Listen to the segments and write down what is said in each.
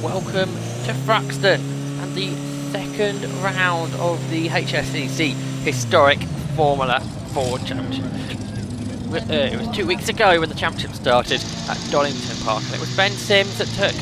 welcome to Thruxton and the second round of the HSCC Historic Formula 4 Championship. It was 2 weeks ago when the championship started at Donington Park, and it was Ben Sims that took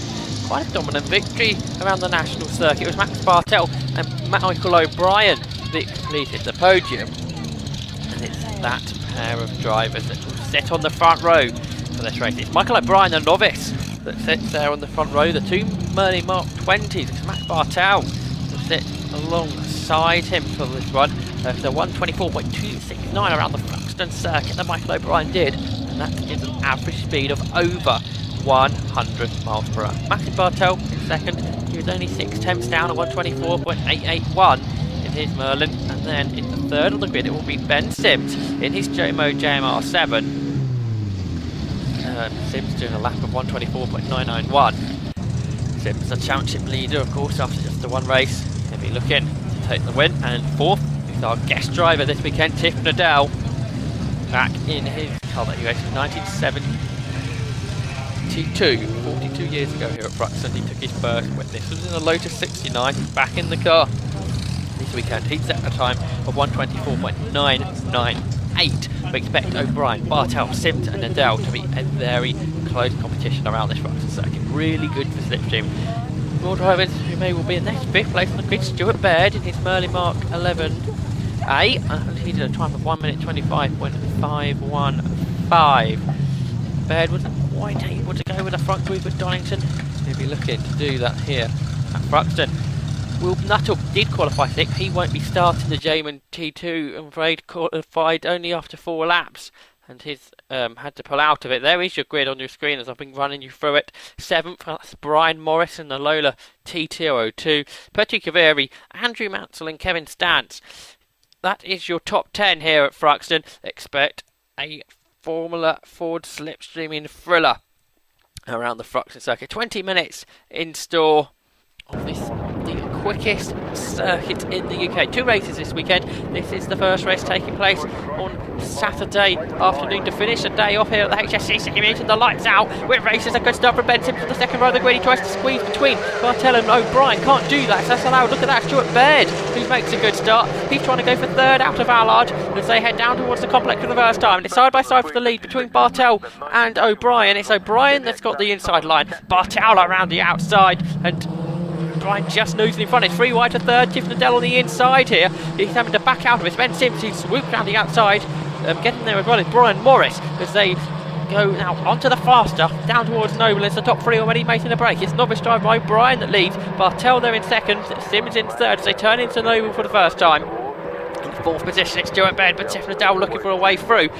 quite a dominant victory around the national circuit. It was Max Bartel and Michael O'Brien that completed the podium, and it's that pair of drivers that will sit on the front row for this race. It's Michael O'Brien, the novice, that sits there on the front row. The two Merlin Mark 20s, it's Max Bartel will sit alongside him for this run. The 124.269 around the Thruxton circuit that Michael O'Brien did, and that is an average speed of over 100 miles per hour. Max Bartel in second, he was only 6 tenths down at 124.881 in his Merlin, and then in the third on the grid it will be Ben Sims in his JMO JMR7. Sims doing a lap of 124.991. Sims the championship leader, of course, after just the one race. He'll be looking to take the win. And fourth is our guest driver this weekend, Tiff Nadell, back in his car that he raced in 1972, 42 years ago here at Thruxton. He took his first win. This was in the Lotus 69. He's back in the car this weekend. He set a time of 124.998. We expect O'Brien, Bartel, Sims and Nadell to be a very close competition around this Thruxton circuit. Really good for Slipstream. More drivers who may well be in next, fifth place on the grid. Stuart Baird in his Merlin Mark 11A, and he did a time of 1 minute 25.515. Baird wasn't quite able to go with a front group at Donington. He'll be looking to do that here at Thruxton. Will Nuttall did qualify sixth. He won't be starting the Jamin T2, I'm afraid. Qualified only after 4 laps, and he's had to pull out of it. There is your grid on your screen as I've been running you through it. 7th, that's Brian Morris in the Lola T202. Petty Kaveri, Andrew Mansell and Kevin Stantz. That is your top 10 here at Thruxton. Expect a Formula Ford slipstreaming thriller around the Thruxton circuit. 20 minutes in store of this, the quickest circuit in the UK. 2 races this weekend. This is the first race taking place on Saturday afternoon to finish the day off here at the HSCC. Meeting the lights out with races. A good start from Ben Sims for the second row of the grid. He tries to squeeze between Bartel and O'Brien. Can't do that, so that's allowed. Look at that, Stuart Baird, who makes a good start. He's trying to go for third out of Allard as they head down towards the complex for the first time. And it's side by side for the lead between Bartel and O'Brien. It's O'Brien that's got the inside line, Bartel around the outside, and Brian just nosing in front. It's 3 wide to third. Tiff Nadell on the inside here. He's having to back out of it. Ben Sims, he swoops down the outside. Getting there as well as Brian Morris as they go now onto the faster down towards Noble. It's the top 3 already making a break. It's novice driver O'Brien that leads. Bartel there in second. Sims in third as they turn into Noble for the first time. In the 4th position it's Stuart Baird, but Tiff Nadell looking for a way through.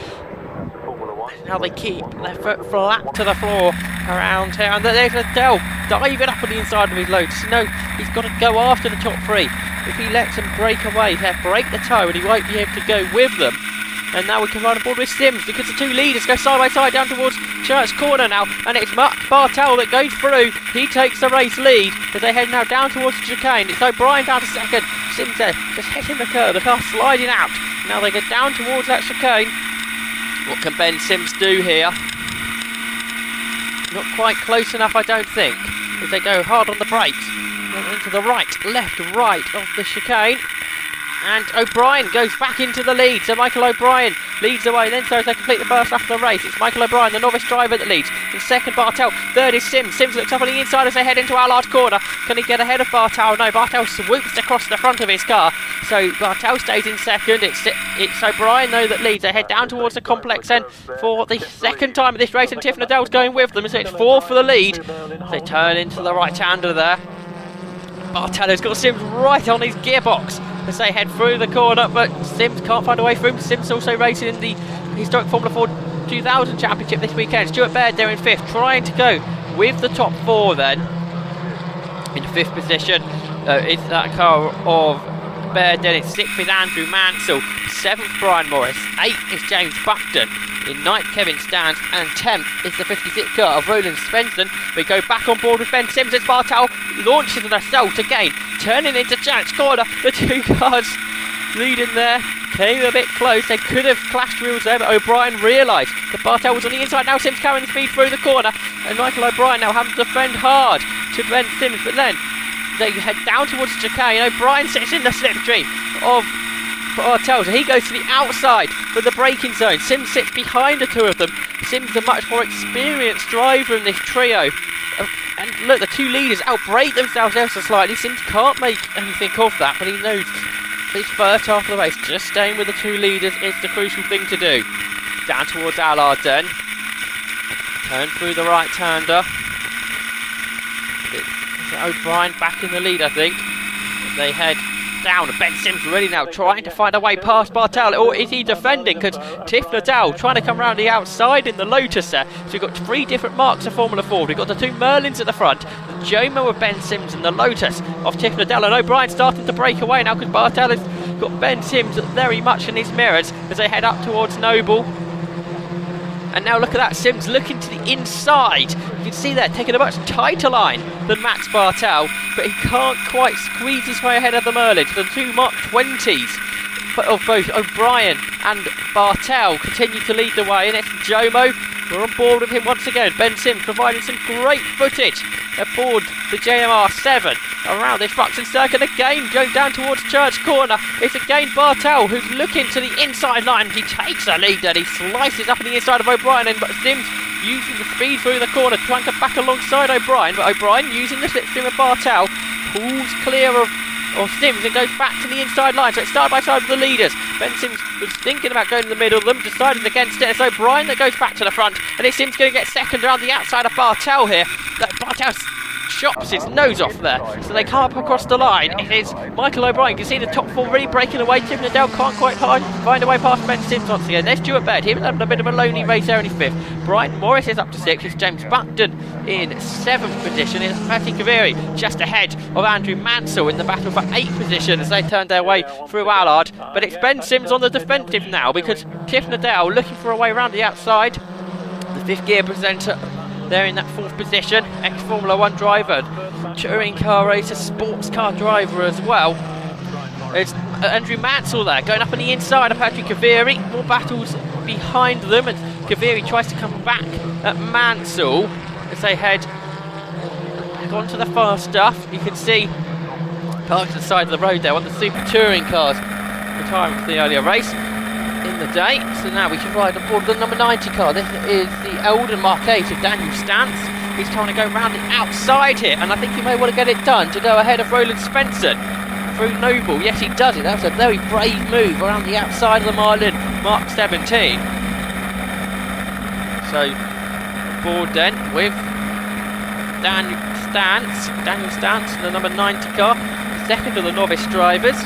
Now they keep their foot flat to the floor around here, and there's Nadell diving up on the inside of his load. So no, he's got to go after the top 3. If he lets them break away, he'll break the toe and he won't be able to go with them. And now we can run aboard with Sims because the 2 leaders go side by side down towards Church Corner now, and it's Max Bartel that goes through. He takes the race lead as they head now down towards the chicane. It's O'Brien down to second. Sims there just hitting the curve, the car sliding out. Now they get down towards that chicane. What can Ben Sims do here? Not quite close enough, I don't think, as they go hard on the brakes. Into the right of the chicane. And O'Brien goes back into the lead, so Michael O'Brien leads the way then, so as they complete the first lap of the race. It's Michael O'Brien, the novice driver, that leads. In second, Bartel. Third is Sims. Sims looks up on the inside as they head into Allard Corner. Can he get ahead of Bartel? No, Bartel swoops across the front of his car, so Bartel stays in second. It's O'Brien, though, that leads. They head down towards the complex then for the second time of this race, and Tiff Nadell's going with them, so it's 4 for the lead. They turn into the right-hander there. Bartel has got Sims right on his gearbox as they head through the corner, but Sims can't find a way through. Sims also racing in the historic Formula 4 2000 Championship this weekend. Stuart Baird there in 5th, trying to go with the top 4 then. In 5th position is that car of Baird. Then it's 6th is Andrew Mansell, 7th Brian Morris, 8th is James Buckton, in 9th Kevin Stantz, and 10th is the 56th car of Roland Svensson. We go back on board with Ben Sims as Bartel launches an assault again, turning into Church Corner. The 2 cars leading there came a bit close. They could have clashed wheels there, but O'Brien realised that Bartel was on the inside. Now Sims carrying the speed through the corner, and Michael O'Brien now having to defend hard to Ben Sims, but then they head down towards the chicane. O'Brien sits in the slipstream of Bartel, so he goes to the outside for the braking zone. Sims sits behind the two of them. Sims the much more experienced driver in this trio. And look, the two leaders outbrake themselves ever so slightly. Sims can't make anything of that, but he knows this first half of the race, just staying with the two leaders is the crucial thing to do. Down towards Allard then. Turn through the right-hander. O'Brien back in the lead, I think. As they head down. Ben Sims really now trying to find a way past Bartel. Or is he defending? Because Tiff Liddell trying to come around the outside in the Lotus there. So we've got three different marks of Formula Ford. We've got the two Merlins at the front, the Jomo of Ben Sims and the Lotus of Tiff Liddell. And O'Brien starting to break away now because Bartel has got Ben Sims very much in his mirrors as they head up towards Noble. And now look at that, Sims looking to the inside. You can see there, taking a much tighter line than Max Bartel, but he can't quite squeeze his way ahead of the Merlins. The two Mark 20s of both O'Brien and Bartel continue to lead the way, and it's Jomo. We're on board with him once again. Ben Sims providing some great footage aboard the JMR7 around this Thruxton circuit. Again, going down towards Church Corner. It's again Bartel who's looking to the inside line. He takes the lead and he slices up on the inside of O'Brien, and Sims using the speed through the corner, trying to back alongside O'Brien, but O'Brien using the slipstream of Bartel pulls clear of Sims and goes back to the inside line. So it's side by side with the leaders. Ben Sims was thinking about going in the middle of them, decided against it. It's O'Brien that goes back to the front, and it's Sims going to get second around the outside of Bartel here. Bartel chops his nose off there, so they can't across the line. It is Michael O'Brien. You can see the top four really breaking away. Tim Liddell can't quite find a way past Ben Sims once again. There's Stuart Baird. He was having a bit of a lonely race there in his fifth. Brian Morris is up to sixth. It's James Buckton in seventh position. It's Fatty Kaviri just ahead of Andrew Mansell in the battle for eighth position as they turned their way through Allard. But it's Ben Sims on the defensive now because Tiff Liddell looking for a way around the outside. The fifth gear presenter there in that fourth position, ex-Formula 1 driver, touring car racer, sports car driver as well. There's Andrew Mansell there, going up on the inside of Patrick Kaviri. More battles behind them, and Kaviri tries to come back at Mansell as they head back onto the fast stuff. You can see parked at the side of the road there, one of the super touring cars retiring from the earlier race in the day. So now we can ride aboard the number 90 car. This is the Eldon Mark 8 of Daniel Stantz. He's trying to go round the outside here, and I think he may want to get it done to go ahead of Roland Spencer through Noble. Yes, he does it. That was a very brave move around the outside of the Marlin Mark 17. So aboard then with Daniel Stantz, the number 90 car, second of the novice drivers.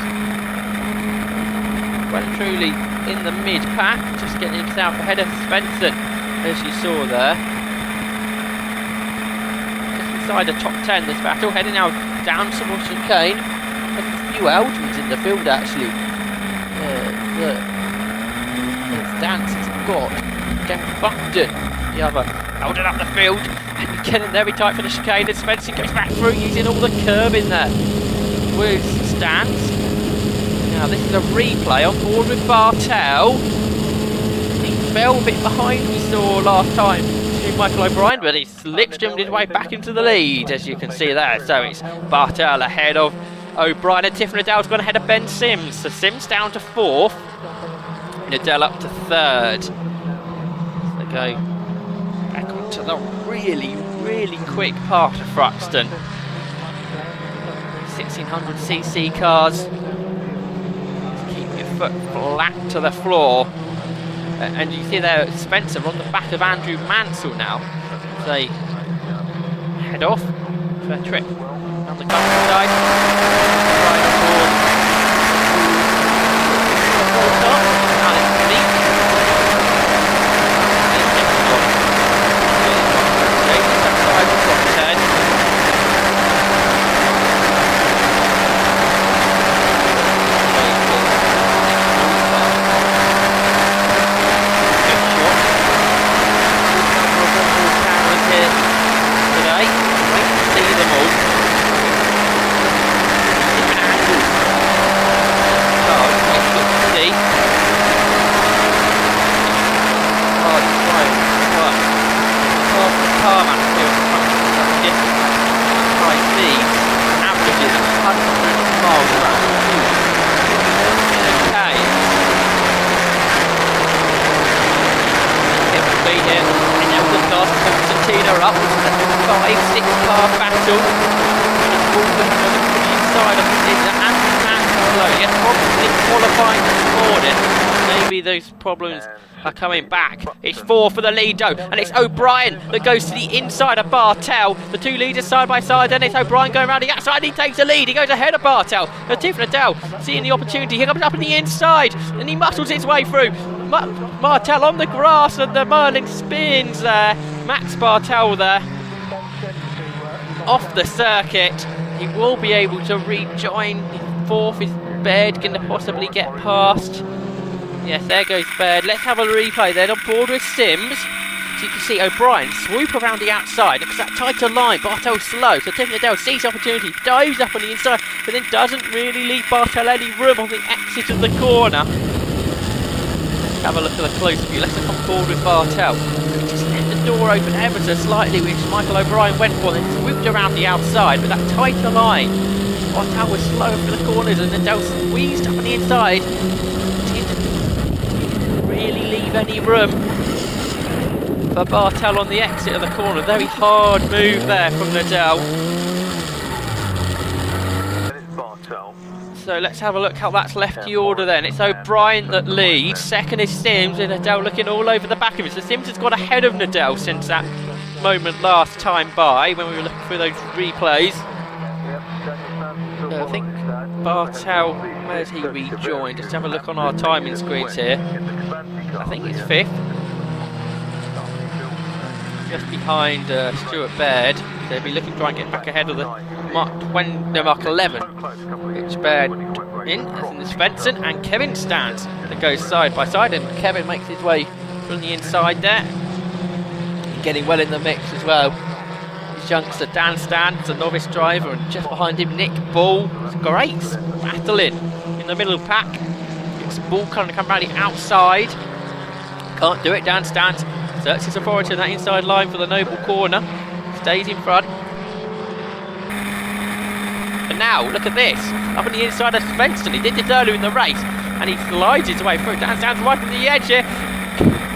Well and truly in the mid-pack, just getting himself ahead of Spencer, as you saw there. Just inside the top 10 this battle, heading now down towards chicane. There's a few Eldons in the field actually. Stantz has got James Buckton, the other Eldon up the field, and getting very tight for the chicane, and Spencer goes back through using all the curb in there with Stantz. Now this is a replay on board with Bartel. He fell a bit behind, we saw last time, to Michael O'Brien, but he slipstreamed his way back into the lead, as you can see there. So it's Bartel ahead of O'Brien, and Tiff Liddell's gone ahead of Ben Sims. So Sims down to fourth, Liddell up to third. So they go back onto the really, really quick part of Thruxton. 1600cc cars. Foot flat to the floor, and you see there Spencer on the back of Andrew Mansell now. They head off for a trip down the countryside, right aboard battle. Inside of yes, probably qualifying this morning. Maybe those problems are coming back. It's 4 for the lead though, and it's O'Brien that goes to the inside of Bartel. The two leaders side by side, then it's O'Brien going around the outside. He takes the lead, he goes ahead of Bartel. But Tiff Liddell seeing the opportunity, he comes up on the inside and he muscles his way through. Bartel on the grass and the Merlin spins there. Max Bartel there off the circuit. He will be able to rejoin fourth. Is Baird going to possibly get past? Yes, there goes Baird. Let's have a replay then on board with Sims. So you can see O'Brien swoop around the outside. Looks that tighter line. Bartel's slow, so Tiffany Adele sees the opportunity, dives up on the inside, but then doesn't really leave Bartel any room on the exit of the corner. Have a look at the close view. Let's look on board with Bartel. Just left the door open ever so slightly, which Michael O'Brien went for, then swooped around the outside with that tighter line. Bartel was slow for the corners and Adele squeezed up on the inside. Didn't really leave any room for Bartel on the exit of the corner. Very hard move there from Liddell. So let's have a look how that's left the order then. It's O'Brien that leads. Second is Sims, and Liddell looking all over the back of it. So Sims has got ahead of Liddell since that moment last time by when we were looking through those replays. I think Bartel, where's he rejoined? Let's have a look on our timing screens here. I think he's 5th. Just behind Stuart Baird. They'll be looking to try and get back ahead of the Mark 11, which Baird in, as in this Svensson, and Kevin stands that goes side by side, and Kevin makes his way from the inside there, getting well in the mix as well. His youngster Dan stands, a novice driver, and just behind him Nick Bull. It's great battling in the middle of the pack. It's Bull kind of come around the outside, can't do it. Dan stands, asserts his authority on that inside line for the Noble corner, stays in front. And now, look at this, up on the inside of Svensson. He did this earlier in the race, and he slides his way through. Dan stands right on the edge here.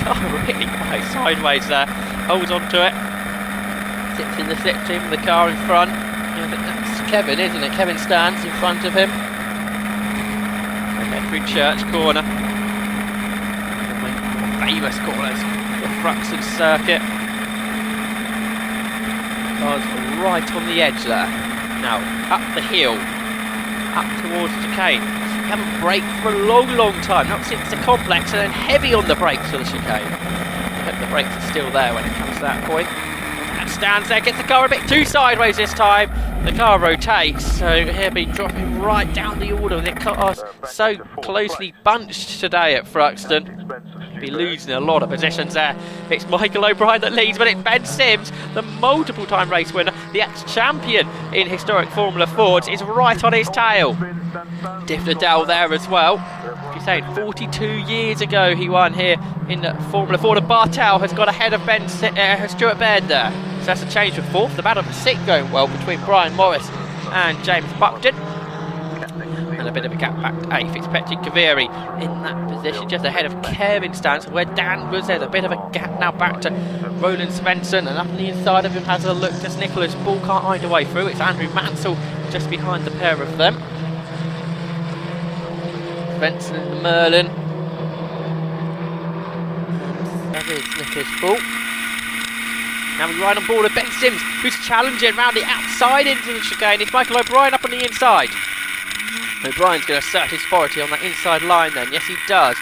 God, really quite sideways there. Holds on to it. Sits in the slipstream of the car in front. I think that's Kevin, isn't it? Kevin stands in front of him. Okay, through Church Corner. One of my more famous corners, the Thruxton circuit. Car's right on the edge there. Now, up the hill, up towards chicane. We haven't braked for a long time, not since the complex, and then heavy on the brakes for the chicane. I hope the brakes are still there when it comes to that point. And stands there, gets the car a bit too sideways this time. The car rotates, so he'll be dropping right down the order. The car's so closely bunched today at Thruxton. Be losing a lot of positions there. It's Michael O'Brien that leads, but it's Ben Sims, the multiple time race winner, the ex-champion in historic Formula Fords, is right on his tail. Tiff Liddell there as well. You're saying 42 years ago he won here in Formula Ford, and Bartel has got ahead of Stuart Baird there. So that's a change with 4th. The battle for 6th going well between Brian Morris and James Buckton. And a bit of a gap back to 8th. It's Petty Kaviri in that position, just ahead of Kevin Stance, where Dan was. There's a bit of a gap now back to Roland Svensson, and up on the inside of him has a look as Nicholas Bull can't find a way through. It's Andrew Mansell just behind the pair of them. Svensson and the Merlin. And that is Nicholas Bull. Now we ride on board with Ben Sims, who's challenging round the outside into the chicane. It's Michael O'Brien up on the inside. O'Brien's going to assert his authority on that inside line then. Yes, he does.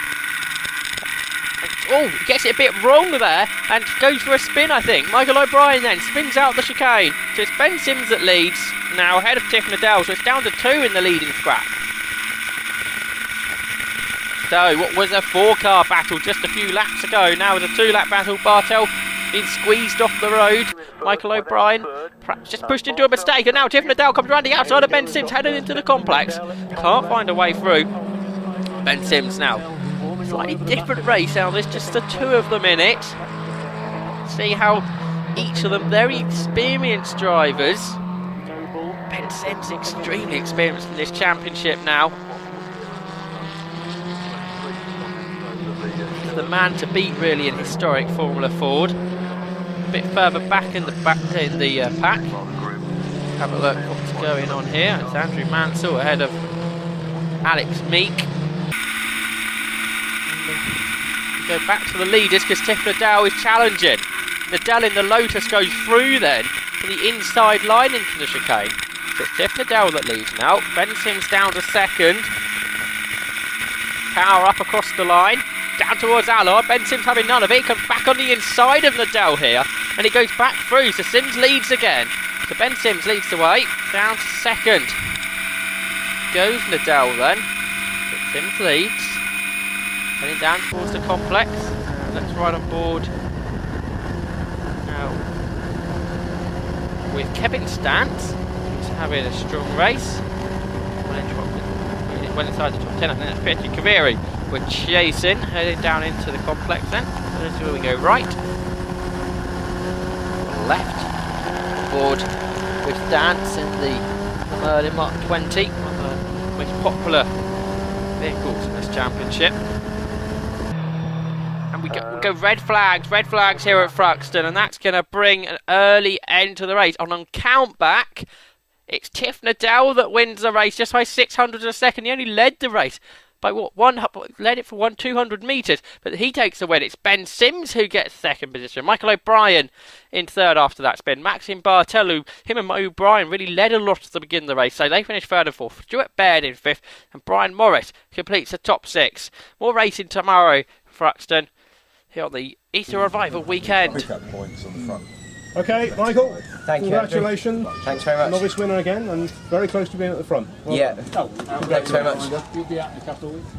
Oh, he gets it a bit wrong there and goes for a spin, I think. Michael O'Brien then spins out the chicane. So it's Ben Sims that leads, now ahead of Tiff Liddell. So it's down to 2 in the leading scrap. So what was a 4-car battle just a few laps ago, now it's a 2-lap battle. Bartel being squeezed off the road. Michael O'Brien perhaps just pushed into a mistake, and now Tiff Liddell comes around the outside of Ben Sims, heading into the complex. Can't find a way through. Ben Sims now. Slightly different race now, there's just the 2 of them in it. See how each of them very experienced drivers. Ben Sims extremely experienced in this championship now. He's the man to beat really in historic Formula Ford. A bit further back in the pack. have a look what's going on here. It's Andrew Mansell ahead of Alex Meek. We go back to the leaders because Tiff Liddell is challenging. Liddell in the Lotus goes through then to the inside line into the chicane. So it's Tiff Liddell that leads now. Ben Sims down to second. Power up across the line. Down towards Allard. Ben Sims having none of it. He comes back on the inside of Liddell here. And he goes back through. So Sims leads again. So Ben Sims leads the way. Down to second. Goes Liddell then. But Sims leads. Heading down towards the complex. Let's ride on board now with Kevin Stantz, who's having a strong race. Well inside the top 10, I think that's Pietro Caveri. We're chasing, heading down into the complex then. Let's see where we go right. Left. Board with Stantz in the Merlin Mark 20, one of the most popular vehicles in this championship. And we go red flags here at Thruxton, and that's going to bring an early end to the race. On count back, it's Tiff Liddell that wins the race just by 600 a second. He only led the race by led it for 200 metres, but he takes the win. It's Ben Sims who gets second position. Michael O'Brien in third after that spin. Maxime Bartelu, him and O'Brien really led a lot at the beginning of the race, so they finished third and fourth. Stuart Baird in fifth, and Brian Morris completes the top six. More racing tomorrow, Thruxton, here on the Easter Revival weekend. Pick up points on the front. Okay, Michael. Thank you. Congratulations. Thanks very much. Novice winner again, and very close to being at the front. Well, yeah. Thanks very much. You'll be out in a couple of weeks.